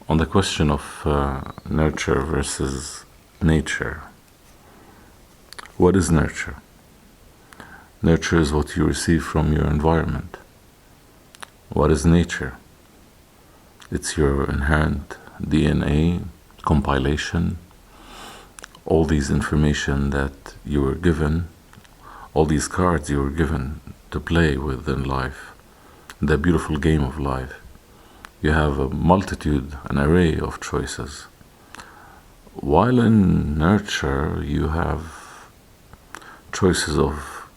On the question of nurture versus nature, what is nurture? Nurture is what you receive from your environment. What is nature? It's your inherent DNA compilation, all these information that you were given, all these cards you were given to play with in life, the beautiful game of life. You have a multitude, an array of choices. While in nurture, you have choices of,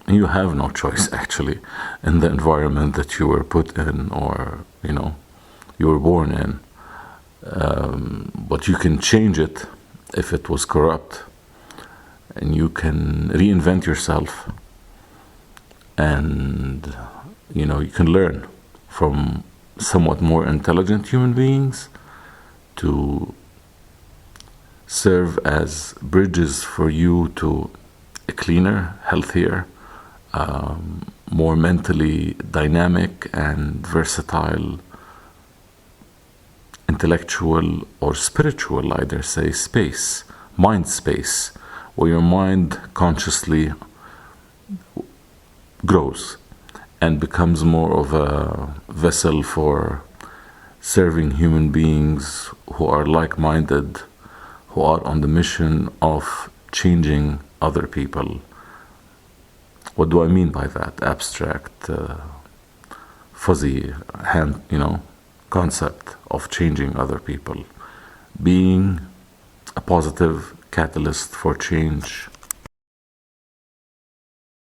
you have no choice actually in the environment that you were put in, or you were born in. But you can change it if it was corrupt, and you can reinvent yourself, and you can learn from somewhat more intelligent human beings to serve as bridges for you to a cleaner, healthier, more mentally dynamic and versatile, intellectual or spiritual, I dare say, space, mind space, where your mind consciously grows and becomes more of a vessel for serving human beings who are like-minded, who are on the mission of changing other people. What do I mean by that? Abstract, fuzzy concept of changing other people. Being a positive catalyst for change